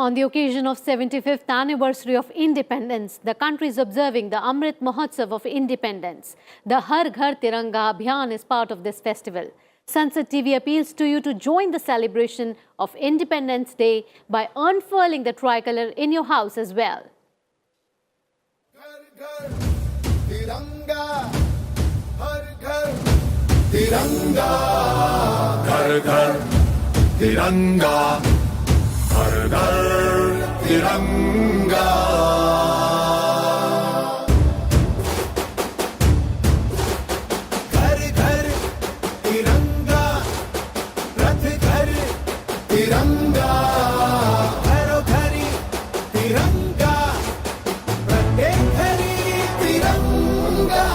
On the occasion of 75th anniversary of independence, the country is observing the Amrit Mahotsav of independence. The Har Ghar Tiranga Abhiyan is part of this festival. Sansad TV appeals to you to join the celebration of Independence Day by unfurling the tricolor in your house as well. Ghar Ghar Tiranga, Har Ghar Tiranga, Ghar Ghar Tiranga, Har Ghar Tiranga. Ghar Ghar Tiranga, Rath Ghar Tiranga, Gharo Ghari Tiranga, Pratyek Ghari Tiranga.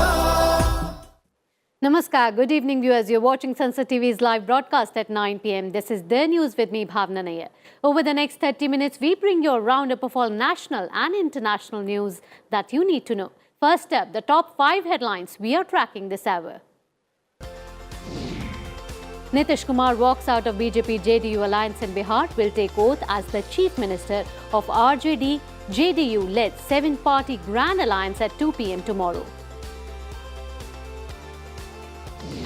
Namaskar, good evening viewers. You're watching Sansad TV's live broadcast at 9 p.m. This is The News with me, Bhawna. Over the next 30 minutes, we bring you a roundup of all national and international news that you need to know. First up, the top 5 headlines we are tracking this hour. Nitish Kumar walks out of BJP-JDU alliance in Bihar, will take oath as the Chief Minister of RJD-JDU led 7-party Grand Alliance at 2 p.m. tomorrow.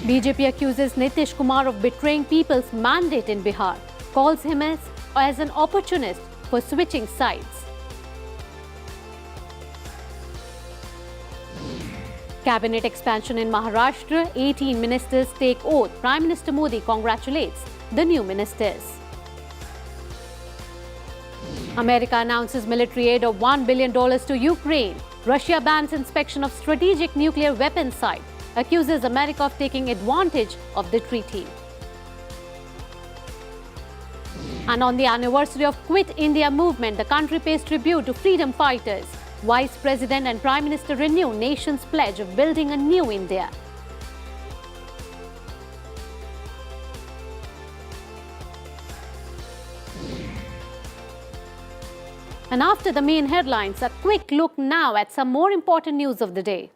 BJP accuses Nitish Kumar of betraying people's mandate in Bihar, calls him as an opportunist for switching sides. Cabinet expansion in Maharashtra, 18 ministers take oath. Prime Minister Modi congratulates the new ministers. America announces military aid of $1 billion to Ukraine. Russia bans inspection of strategic nuclear weapons site, accuses America of taking advantage of the treaty. And on the anniversary of Quit India movement, the country pays tribute to freedom fighters. Vice President and Prime Minister renew nation's pledge of building a new India. And after the main headlines, a quick look now at some more important news of the day.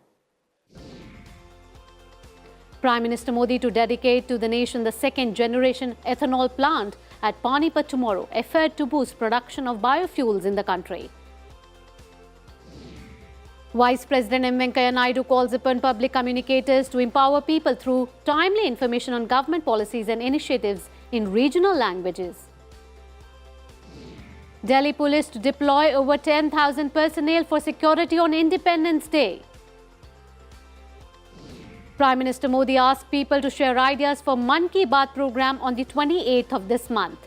Prime Minister Modi to dedicate to the nation the second-generation ethanol plant at Panipat tomorrow, effort to boost production of biofuels in the country. Vice President M. Venkaiah Naidu calls upon public communicators to empower people through timely information on government policies and initiatives in regional languages. Delhi Police to deploy over 10,000 personnel for security on Independence Day. Prime Minister Modi asked people to share ideas for Mann Ki Baat program on the 28th of this month.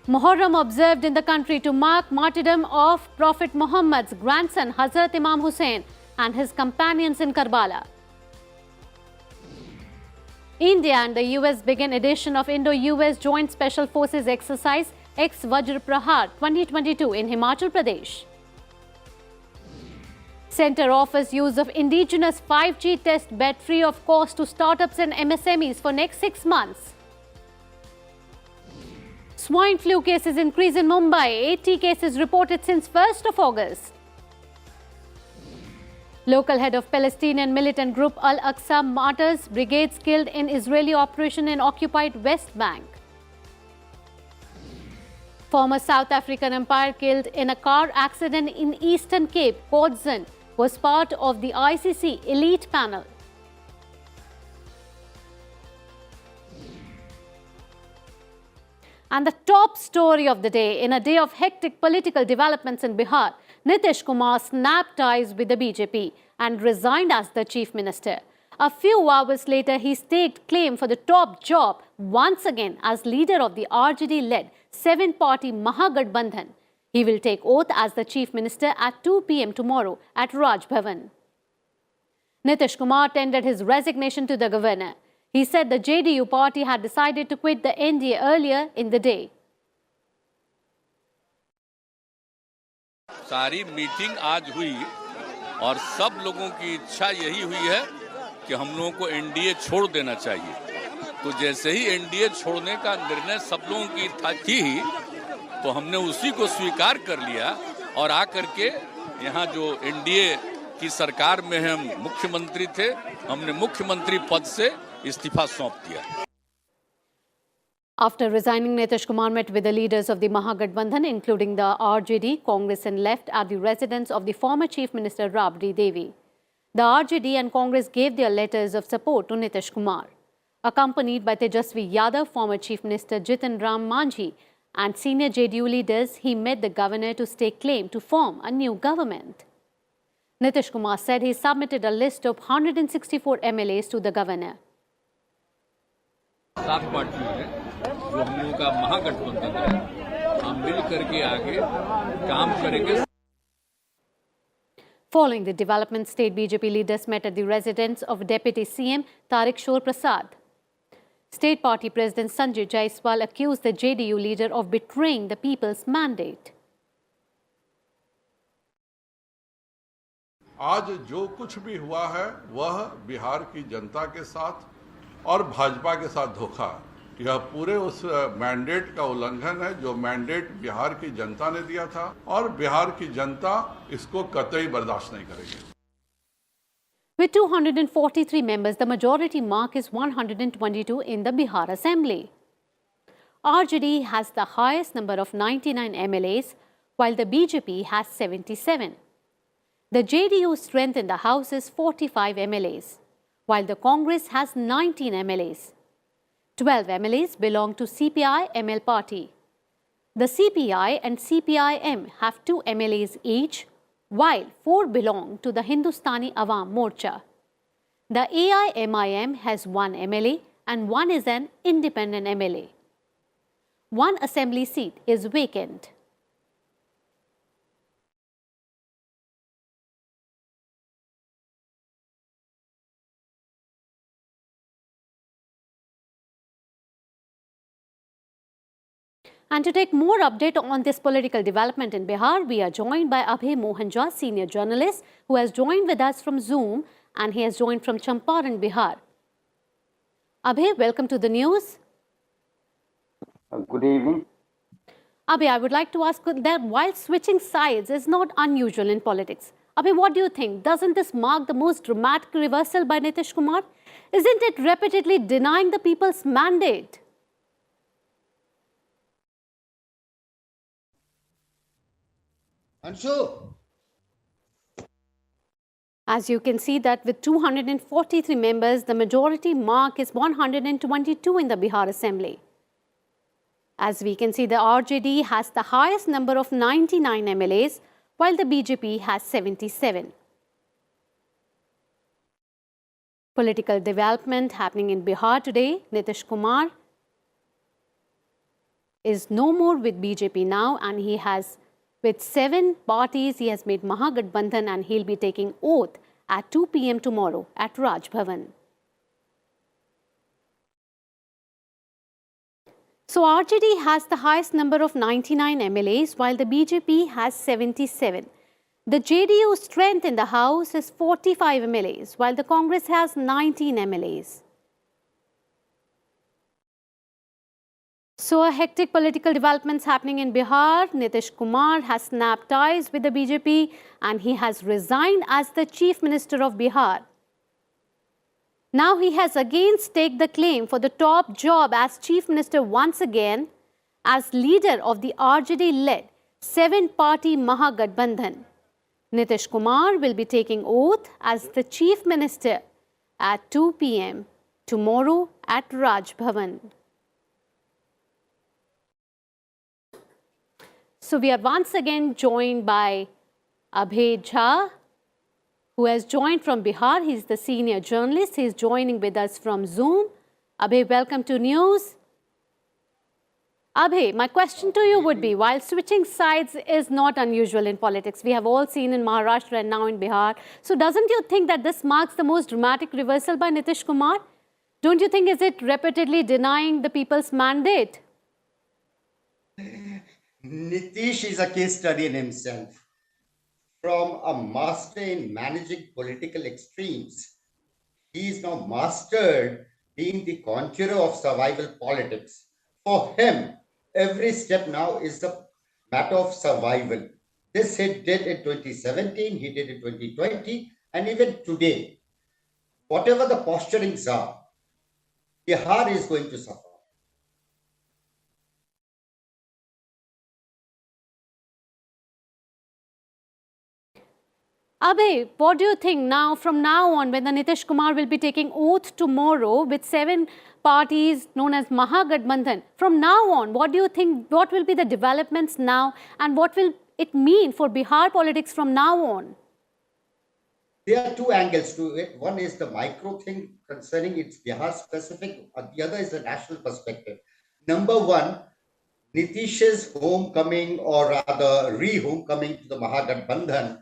Muharram observed in the country to mark martyrdom of Prophet Muhammad's grandson Hazrat Imam Hussain and his companions in Karbala. India and the US begin edition of Indo-US Joint Special Forces Exercise Ex-Vajra Prahar 2022 in Himachal Pradesh. Centre offers use of indigenous 5G test bed free of cost to startups and MSMEs for next 6 months. Swine flu cases increase in Mumbai, 80 cases reported since 1st of August. Local head of Palestinian militant group Al-Aqsa Martyrs Brigades killed in Israeli operation in occupied West Bank. Former South African umpire killed in a car accident in Eastern Cape, Codzon, was part of the ICC elite panel. And the top story of the day, in a day of hectic political developments in Bihar, Nitish Kumar snapped ties with the BJP and resigned as the chief minister. A few hours later, he staked claim for the top job once again as leader of the RJD-led 7-party Mahagathbandhan. He will take oath as the chief minister at 2 p.m. tomorrow at Raj Bhavan. Nitish Kumar tendered his resignation to the governor. He said the JDU party had decided to quit the NDA earlier in the day. सारी meeting आज हुई और सब लोगों की इच्छा यही हुई है कि हम लोगों को एनडीए छोड़ देना चाहिए। तो जैसे ही एनडीए छोड़ने का निर्णय सब लोगों की थी तो हमने उसी को स्वीकार कर लिया और आकर के यहाँ जो एनडीए की सरकार में हम मुख्यमंत्री थे, हमने मुख्यमंत्री पद से इस्तीफा सौंप दिया। After resigning, Nitish Kumar met with the leaders of the Mahagathbandhan, including the RJD, Congress and Left, at the residence of the former Chief Minister Rabri Devi. The RJD and Congress gave their letters of support to Nitish Kumar. Accompanied by Tejasvi Yadav, former Chief Minister Jitan Ram Manjhi, and senior JDU leaders, he met the governor to stake claim to form a new government. Nitish Kumar said he submitted a list of 164 MLAs to the governor. सात पार्टियों है जो हम लोगों का महागठबंधन है, हम मिल करके आगे काम करेंगे. Following the development, state BJP leaders met at the residence of Deputy CM Tariq Prasad. State Party President Sanjay Jaiswal accused the JDU leader of betraying the people's mandate. आज जो कुछ भी हुआ है वह बिहार की जनता के साथ और भाजपा के साथ धोखा है। यह पूरे उस मैंडेट का उल्लंघन है जो मैंडेट बिहार की जनता ने दिया था और बिहार की जनता इसको कतई बर्दाश्त नहीं करेगी। With 243 members, the majority mark is 122 in the Bihar Assembly. RJD has the highest number of 99 MLAs, while the BJP has 77. The JDU's strength in the House is 45 MLAs, while the Congress has 19 MLAs. 12 MLAs belong to CPI-ML party. The CPI and CPI-M have 2 MLAs each, while 4 belong to the Hindustani Awam Morcha. The AIMIM has 1 MLA and 1 is an independent MLA. 1 assembly seat is vacant. And to take more update on this political development in Bihar, we are joined by Abhay Mohanjha, senior journalist, who has joined with us from Zoom, and he has joined from Champaran, Bihar. Abhay, welcome to the news. Good evening. Abhay, I would like to ask that while switching sides is not unusual in politics. Abhay, what do you think? Doesn't this mark the most dramatic reversal by Nitish Kumar? Isn't it repeatedly denying the people's mandate? Anshu. As you can see that with 243 members, the majority mark is 122 in the Bihar Assembly. As we can see, the RJD has the highest number of 99 MLAs, while the BJP has 77. Political development happening in Bihar today. Nitish Kumar is no more with BJP now, and he has with 7 parties, he has made Mahagathbandhan, and he'll be taking oath at 2 p.m. tomorrow at Raj Bhavan. So RJD has the highest number of 99 MLAs, while the BJP has 77. The JDU's strength in the House is 45 MLAs, while the Congress has 19 MLAs. So, a hectic political developments happening in Bihar. Nitish Kumar has snapped ties with the BJP and he has resigned as the Chief Minister of Bihar. Now he has again staked the claim for the top job as Chief Minister once again as leader of the RJD-led 7-party Mahagathbandhan. Nitish Kumar will be taking oath as the Chief Minister at 2 p.m. tomorrow at Raj Bhavan. So we are once again joined by Abhay Jha, who has joined from Bihar. He is the senior journalist. He is joining with us from Zoom. Abhay, welcome to news. Abhay, my question to you would be, while switching sides is not unusual in politics, we have all seen in Maharashtra and now in Bihar. So doesn't you think that this marks the most dramatic reversal by Nitish Kumar? Don't you think is it repeatedly denying the people's mandate? Nitish is a case study in himself. From a master in managing political extremes, he is now mastered being the conqueror of survival politics. For him, every step now is a matter of survival. This he did in 2017, he did in 2020, and even today. Whatever the posturings are, Bihar is going to suffer. Abhay, what do you think now, from now on, when the Nitish Kumar will be taking oath tomorrow with 7 parties known as Mahagathbandhan? From now on, what do you think, what will be the developments now and what will it mean for Bihar politics from now on? There are two angles to it. One is the micro thing concerning its Bihar specific, the other is the national perspective. Number one, Nitish's homecoming, or rather re-homecoming to the Mahagathbandhan,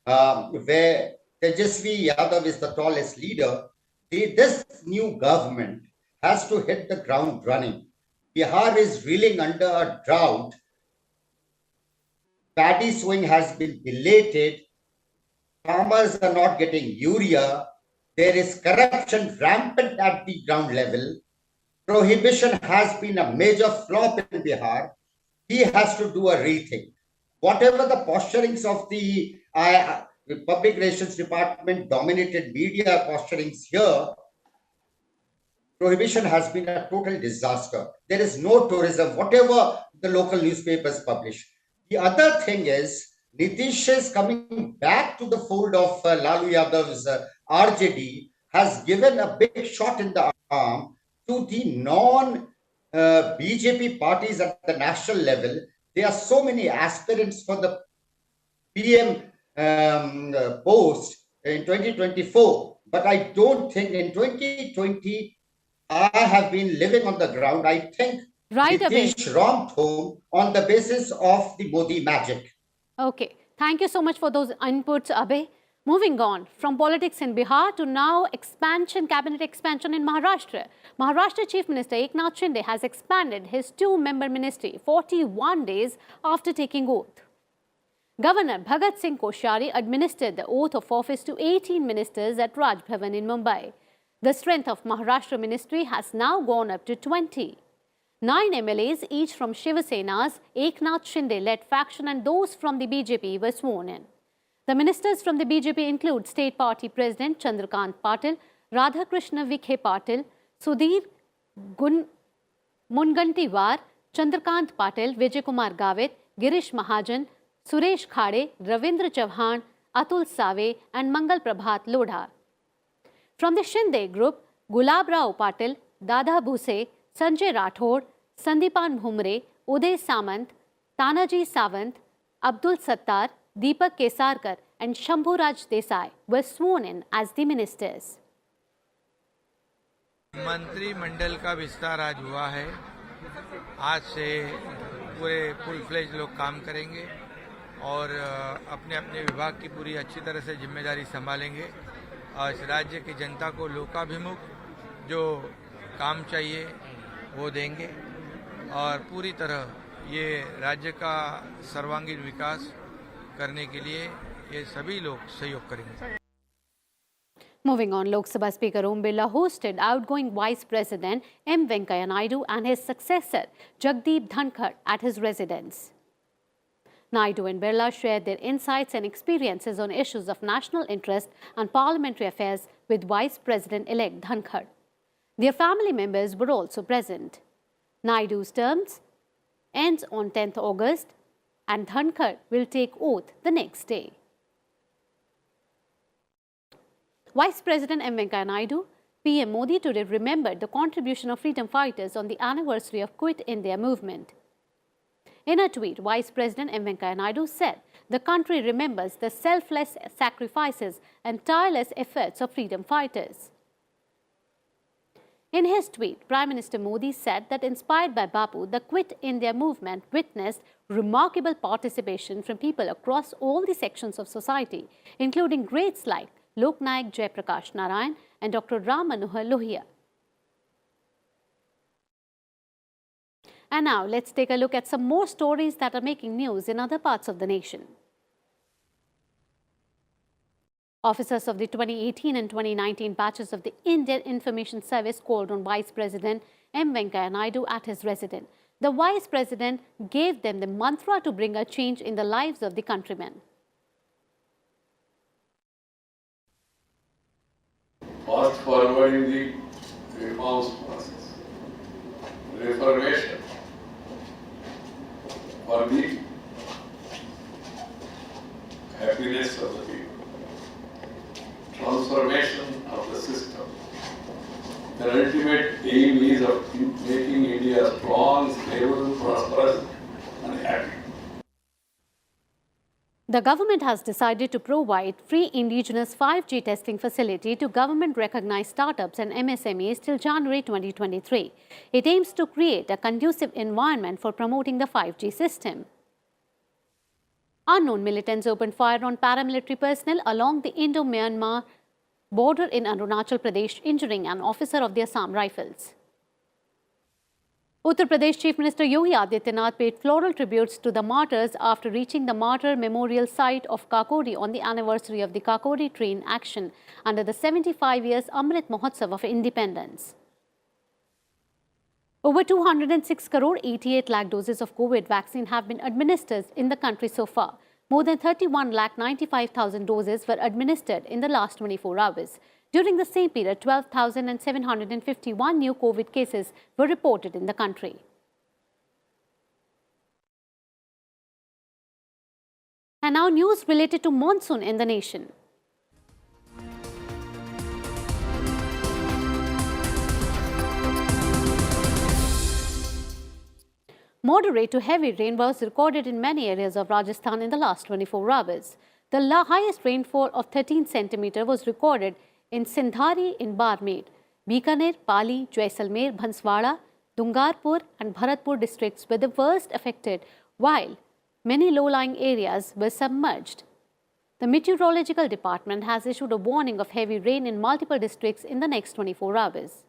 where Tejasvi Yadav is the tallest leader, this new government has to hit the ground running. Bihar is reeling under a drought. Paddy sowing has been belated. Farmers are not getting urea. There is corruption rampant at the ground level. Prohibition has been a major flop in Bihar. He has to do a rethink. Whatever the posturings of the public relations department dominated media posturings here, prohibition has been a total disaster. There is no tourism, whatever the local newspapers publish. The other thing is, Nitish is coming back to the fold of Lalu Yadav's RJD, has given a big shot in the arm to the non-BJP parties at the national level. There are so many aspirants for the PM post in 2024, but I don't think in 2020, I have been living on the ground. I think Nitish romped home on the basis of the Modi magic. Okay, thank you so much for those inputs, Abhay. Moving on from politics in Bihar to now cabinet expansion in Maharashtra. Maharashtra Chief Minister Eknath Shinde has expanded his 2-member ministry 41 days after taking oath. Governor Bhagat Singh Koshyari administered the oath of office to 18 ministers at Raj Bhavan in Mumbai. The strength of Maharashtra ministry has now gone up to 20. 9 MLAs, each from Shiva Sena's Eknath Shinde-led faction, and those from the BJP were sworn in. The ministers from the BJP include State Party President Chandrakant Patel, Radhakrishna Vikhe Patel, Sudhir Mungantiwar, Chandrakant Patel, Vijay Kumar Gavet, Girish Mahajan, Suresh Khade, Ravindra Chauhan, Atul Save and Mangal Prabhat Lodha. From the Shinde group, Gulab Rao Patil, Dada Bhuse, Sanjay Rathod, Sandipan Bhumre, Uday Samant, Tanaji Savant, Abdul Sattar, Deepak Kesarkar and Shambhuraj Desai were sworn in as the ministers. मंत्रिमंडल का विस्तार आज हुआ है। आज से पूरे full fledge लोग काम करेंगे और अपने अपने विभाग की पूरी अच्छी तरह से जिम्मेदारी संभालेंगे और इस राज्य की जनता को लोकाभिमुख जो काम चाहिए वो देंगे और पूरी तरह ये राज्य का सर्वांगीण विकास करने के लिए ये सभी लोग सहयोग करेंगे। Moving on, Lok Sabha Speaker Om Birla hosted outgoing Vice President M. Venkaiah Naidu and his successor Jagdeep Dhankar at his residence. Naidu and Birla shared their insights and experiences on issues of national interest and parliamentary affairs with Vice President-elect Dhankar. Their family members were also present. Naidu's terms ends on 10th August and Dhankar will take oath the next day. Vice President M. Venkaiah Naidu, PM Modi today remembered the contribution of freedom fighters on the anniversary of Quit India movement. In a tweet, Vice President M. Venkaiah Naidu said the country remembers the selfless sacrifices and tireless efforts of freedom fighters. In his tweet, Prime Minister Modi said that inspired by Bapu, the Quit India movement witnessed remarkable participation from people across all the sections of society, including greats like Lok Nayak Jayaprakash Narayan and Dr. Ram Manohar Lohia. And now let's take a look at some more stories that are making news in other parts of the nation. Officers of the 2018 and 2019 batches of the Indian Information Service called on Vice President M. Venkaiah Naidu at his residence. The Vice President gave them the mantra to bring a change in the lives of the countrymen. Fast forwarding the reforms process, reformation for the happiness of the people. transformation of the system. The ultimate aim is of making India strong, stable, prosperous, and happy. The government has decided to provide free indigenous 5G testing facility to government-recognized startups and MSMEs till January 2023. It aims to create a conducive environment for promoting the 5G system. Unknown militants opened fire on paramilitary personnel along the Indo-Myanmar border in Arunachal Pradesh, injuring an officer of the Assam Rifles. Uttar Pradesh Chief Minister Yogi Adityanath paid floral tributes to the martyrs after reaching the martyr memorial site of Kakori on the anniversary of the Kakori train action under the 75 years Amrit Mahotsav of Independence. Over 206 crore 88 lakh doses of COVID vaccine have been administered in the country so far. More than 31 lakh 95,000 doses were administered in the last 24 hours. During the same period, 12,751 new COVID cases were reported in the country. And now news related to monsoon in the nation. Moderate to heavy rain was recorded in many areas of Rajasthan in the last 24 hours. The highest rainfall of 13 centimeters was recorded in Sindhari in Barmer, Bikaner, Pali, Jaisalmer, Banswara, Dungarpur and Bharatpur districts were the worst affected, while many low-lying areas were submerged. The Meteorological Department has issued a warning of heavy rain in multiple districts in the next 24 hours.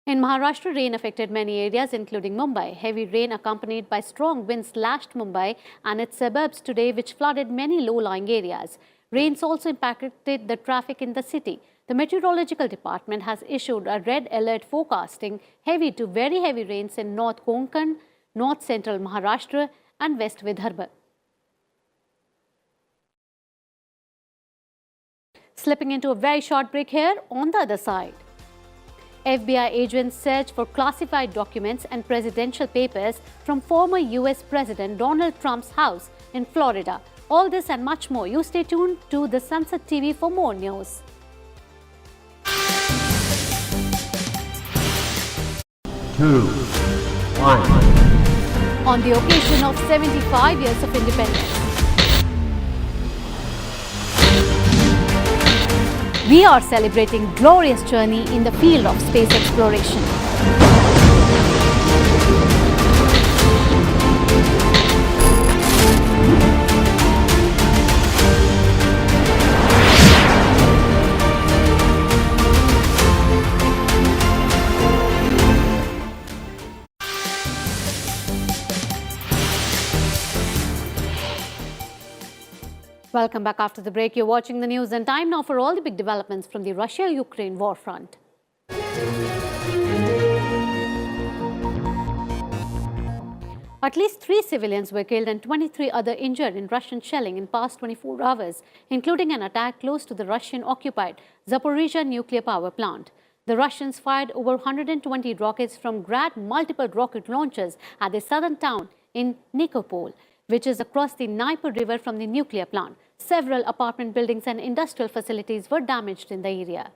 In Maharashtra, rain affected many areas including Mumbai. Heavy rain accompanied by strong winds lashed Mumbai and its suburbs today, which flooded many low-lying areas. Rains also impacted the traffic in the city. The Meteorological Department has issued a red alert forecasting heavy to very heavy rains in North Konkan, North Central Maharashtra and West Vidarbha. Slipping into a very short break here on the other side. FBI agents search for classified documents and presidential papers from former US President Donald Trump's house in Florida. All this and much more. You stay tuned to the Sansad TV for more news. 2, 1. On the occasion of 75 years of independence, we are celebrating glorious journey in the field of space exploration. Welcome back after the break. You're watching the news and time now for all the big developments from the Russia-Ukraine war front. At least 3 civilians were killed and 23 others injured in Russian shelling in past 24 hours, including an attack close to the Russian-occupied Zaporizhzhia nuclear power plant. The Russians fired over 120 rockets from Grad multiple rocket launchers at the southern town in Nikopol, which is across the Dnieper River from the nuclear plant. Several apartment buildings and industrial facilities were damaged in the area.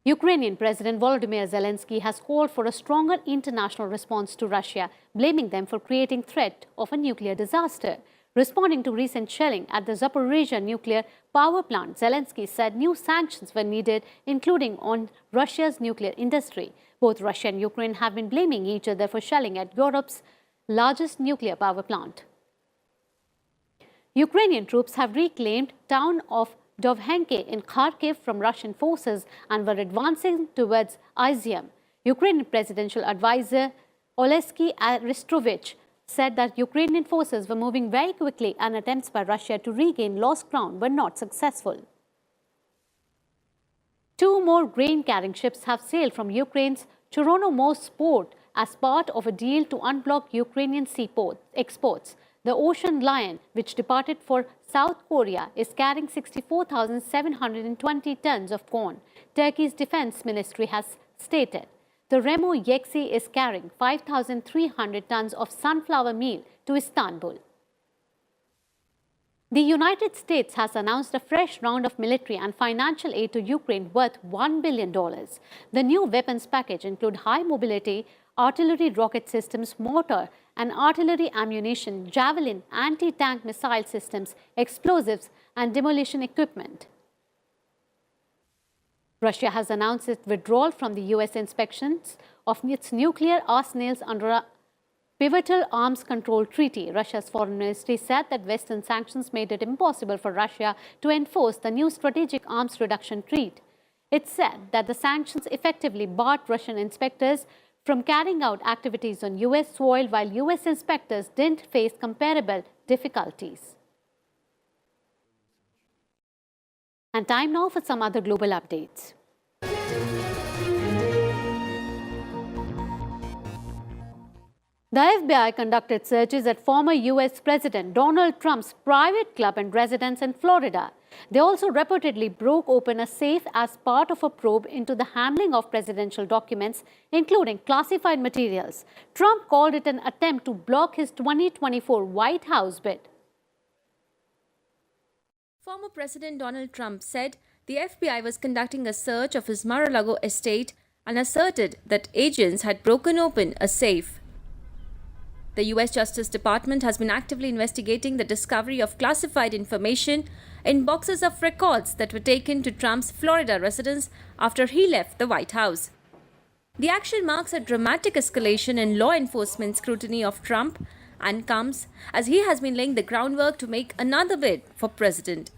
Ukrainian President Volodymyr Zelensky has called for a stronger international response to Russia, blaming them for creating threat of a nuclear disaster. Responding to recent shelling at the Zaporizhzhia nuclear power plant, Zelensky said new sanctions were needed, including on Russia's nuclear industry. Both Russia and Ukraine have been blaming each other for shelling at Europe's largest nuclear power plant. Ukrainian troops have reclaimed town of Dovhenke in Kharkiv from Russian forces and were advancing towards Izium. Ukrainian presidential advisor Oleksiy Arestovich said that Ukrainian forces were moving very quickly and attempts by Russia to regain lost ground were not successful. 2 more grain-carrying ships have sailed from Ukraine's Chornomorsk port as part of a deal to unblock Ukrainian seaport exports. The Ocean Lion, which departed for South Korea, is carrying 64,720 tons of corn, Turkey's defense ministry has stated. The Remo Yeksi is carrying 5,300 tons of sunflower meal to Istanbul. The United States has announced a fresh round of military and financial aid to Ukraine worth $1 billion. The new weapons package includes high-mobility artillery rocket systems, mortar and artillery ammunition, javelin, anti-tank missile systems, explosives and demolition equipment. Russia has announced its withdrawal from the US inspections of its nuclear arsenals under a pivotal arms control treaty. Russia's foreign ministry said that Western sanctions made it impossible for Russia to enforce the new strategic arms reduction treaty. It said that the sanctions effectively barred Russian inspectors from carrying out activities on US soil, while US inspectors didn't face comparable difficulties. And time now for some other global updates. The FBI conducted searches at former US President Donald Trump's private club and residence in Florida. They also reportedly broke open a safe as part of a probe into the handling of presidential documents, including classified materials. Trump called it an attempt to block his 2024 White House bid. Former President Donald Trump said the FBI was conducting a search of his Mar-a-Lago estate and asserted that agents had broken open a safe. The U.S. Justice Department has been actively investigating the discovery of classified information in boxes of records that were taken to Trump's Florida residence after he left the White House. The action marks a dramatic escalation in law enforcement scrutiny of Trump and comes as he has been laying the groundwork to make another bid for president.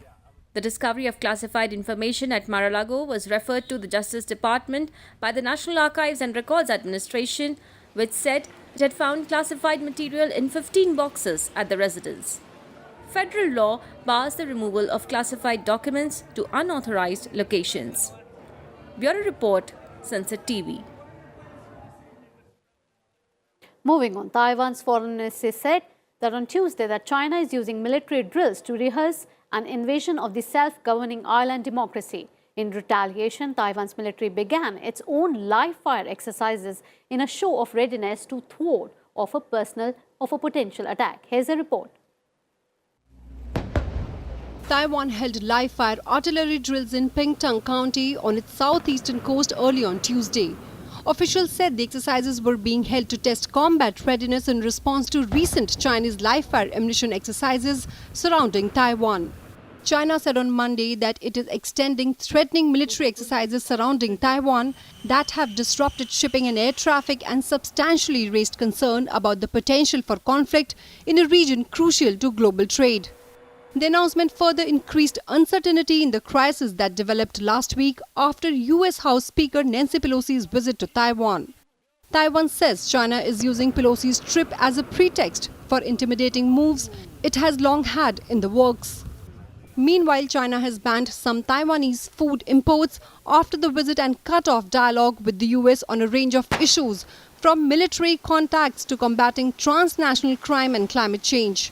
The discovery of classified information at Mar-a-Lago was referred to the Justice Department by the National Archives and Records Administration, which said it had found classified material in 15 boxes at the residence. Federal law bars the removal of classified documents to unauthorized locations. Bureau Report, Sansad TV. Moving on, Taiwan's foreign ministry said that on Tuesday that China is using military drills to rehearse an invasion of the self-governing island democracy. In retaliation, Taiwan's military began its own live-fire exercises in a show of readiness to thwart of a potential attack. Here's a report. Taiwan held live-fire artillery drills in Pingtung County on its southeastern coast early on Tuesday. Officials said the exercises were being held to test combat readiness in response to recent Chinese live-fire ammunition exercises surrounding Taiwan. China said on Monday that it is extending threatening military exercises surrounding Taiwan that have disrupted shipping and air traffic and substantially raised concern about the potential for conflict in a region crucial to global trade. The announcement further increased uncertainty in the crisis that developed last week after US House Speaker Nancy Pelosi's visit to Taiwan. Taiwan says China is using Pelosi's trip as a pretext for intimidating moves it has long had in the works. Meanwhile, China has banned some Taiwanese food imports after the visit and cut off dialogue with the US on a range of issues, from military contacts to combating transnational crime and climate change.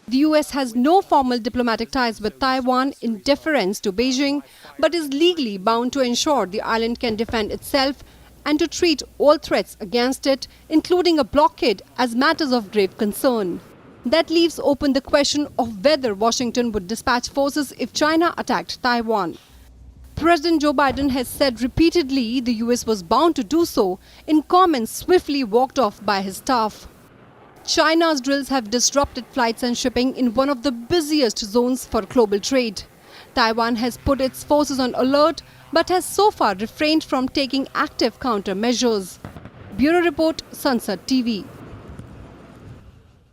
The US has no formal diplomatic ties with Taiwan in deference to Beijing, but is legally bound to ensure the island can defend itself and to treat all threats against it, including a blockade, as matters of grave concern. That leaves open the question of whether Washington would dispatch forces if China attacked Taiwan. President Joe Biden has said repeatedly the US was bound to do so, in comments swiftly walked off by his staff. China's drills have disrupted flights and shipping in one of the busiest zones for global trade. Taiwan has put its forces on alert but has so far refrained from taking active countermeasures. Bureau Report, Sansad TV.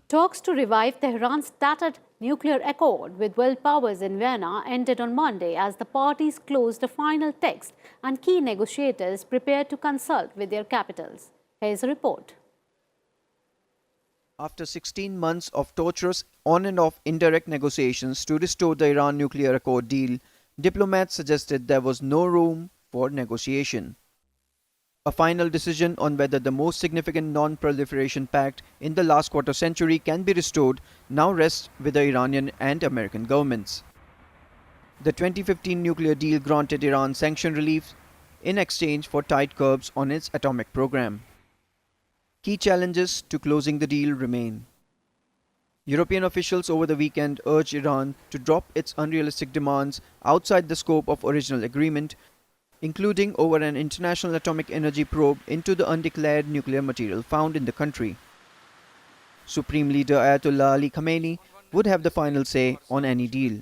Talks to revive Tehran's tattered nuclear accord with world powers in Vienna ended on Monday as the parties closed a final text and key negotiators prepared to consult with their capitals. Here's a report. After 16 months of torturous on and off indirect negotiations to restore the Iran nuclear accord deal, diplomats suggested there was no room for negotiation. A final decision on whether the most significant non-proliferation pact in the last quarter century can be restored now rests with the Iranian and American governments. The 2015 nuclear deal granted Iran sanction relief in exchange for tight curbs on its atomic program. Key challenges to closing the deal remain. European officials over the weekend urged Iran to drop its unrealistic demands outside the scope of original agreement, including over an international atomic energy probe into the undeclared nuclear material found in the country. Supreme Leader Ayatollah Ali Khamenei would have the final say on any deal.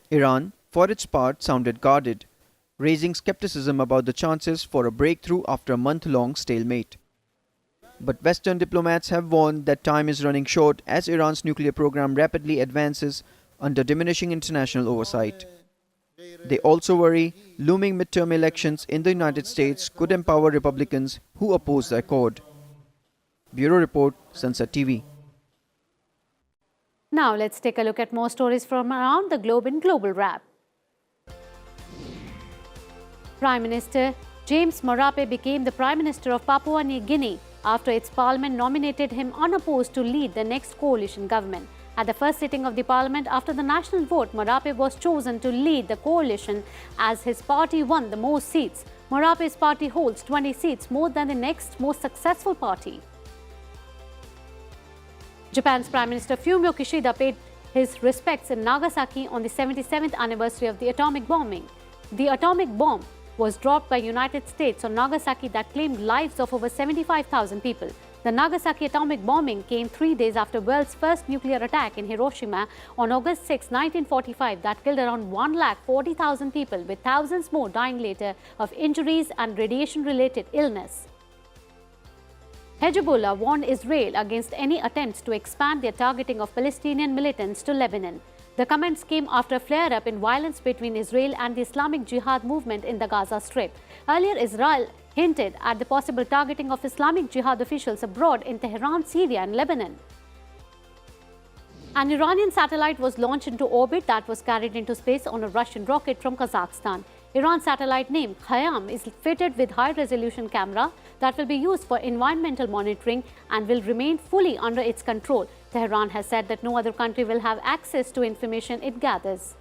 Iran, for its part, sounded guarded, raising skepticism about the chances for a breakthrough after a month-long stalemate. But Western diplomats have warned that time is running short as Iran's nuclear program rapidly advances under diminishing international oversight. They also worry looming midterm elections in the United States could empower Republicans who oppose the accord. Bureau Report, Sansad TV. Now let's take a look at more stories from around the globe in Global Wrap. Prime Minister James Marape became the Prime Minister of Papua New Guinea after its parliament nominated him unopposed to lead the next coalition government. At the first sitting of the parliament after the national vote, Marape was chosen to lead the coalition as his party won the most seats. Marape's party holds 20 seats, more than the next most successful party. Japan's Prime Minister Fumio Kishida paid his respects in Nagasaki on the 77th anniversary of the atomic bombing. The atomic bomb was dropped by United States on Nagasaki that claimed lives of over 75,000 people. The Nagasaki atomic bombing came 3 days after world's first nuclear attack in Hiroshima on August 6, 1945 that killed around 140,000 people, with thousands more dying later of injuries and radiation-related illness. Hezbollah warned Israel against any attempts to expand their targeting of Palestinian militants to Lebanon. The comments came after a flare-up in violence between Israel and the Islamic Jihad movement in the Gaza Strip. Earlier, Israel hinted at the possible targeting of Islamic Jihad officials abroad in Tehran, Syria and Lebanon. An Iranian satellite was launched into orbit that was carried into space on a Russian rocket from Kazakhstan. Iran's satellite named Khayyam is fitted with high-resolution camera that will be used for environmental monitoring and will remain fully under its control. Tehran has said that no other country will have access to information it gathers.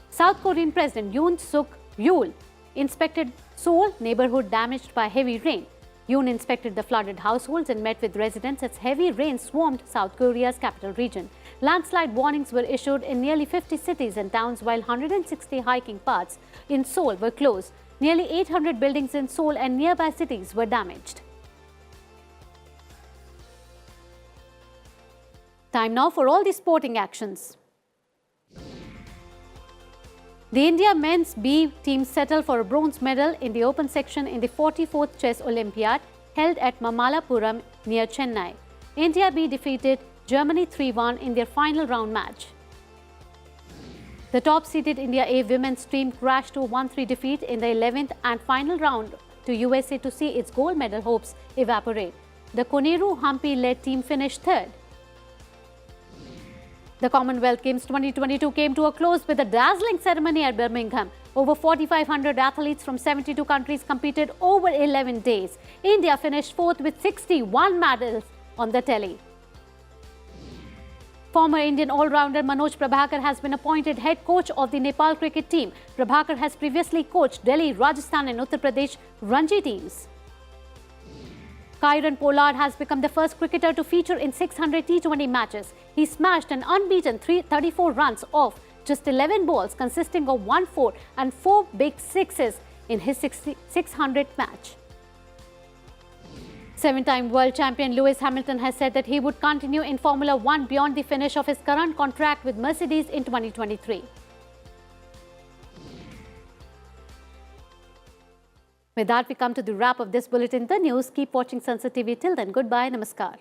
South Korean President Yoon Suk Yeol inspected Seoul neighborhood damaged by heavy rain. Yoon inspected the flooded households and met with residents as heavy rain swarmed South Korea's capital region. Landslide warnings were issued in nearly 50 cities and towns, while 160 hiking paths in Seoul were closed. Nearly 800 buildings in Seoul and nearby cities were damaged. Time now for all the sporting actions. The India men's B team settled for a bronze medal in the open section in the 44th Chess Olympiad held at Mamallapuram near Chennai. India B defeated Germany 3-1 in their final round match. The top-seeded India A women's team crashed to a 1-3 defeat in the 11th and final round to USA to see its gold medal hopes evaporate. The Koneru Hampi-led team finished third. The Commonwealth Games 2022 came to a close with a dazzling ceremony at Birmingham. Over 4,500 athletes from 72 countries competed over 11 days. India finished fourth with 61 medals on the tally. Former Indian all-rounder Manoj Prabhakar has been appointed head coach of the Nepal cricket team. Prabhakar has previously coached Delhi, Rajasthan and Uttar Pradesh Ranji teams. Kieron Pollard has become the first cricketer to feature in 600 T20 matches. He smashed an unbeaten 34 runs off just 11 balls, consisting of 1-4 and 4 big sixes in his 600th match. Seven-time world champion Lewis Hamilton has said that he would continue in Formula One beyond the finish of his current contract with Mercedes in 2023. With that, we come to the wrap of this bulletin, The News. Keep watching Sansad TV. Till then, goodbye, namaskar.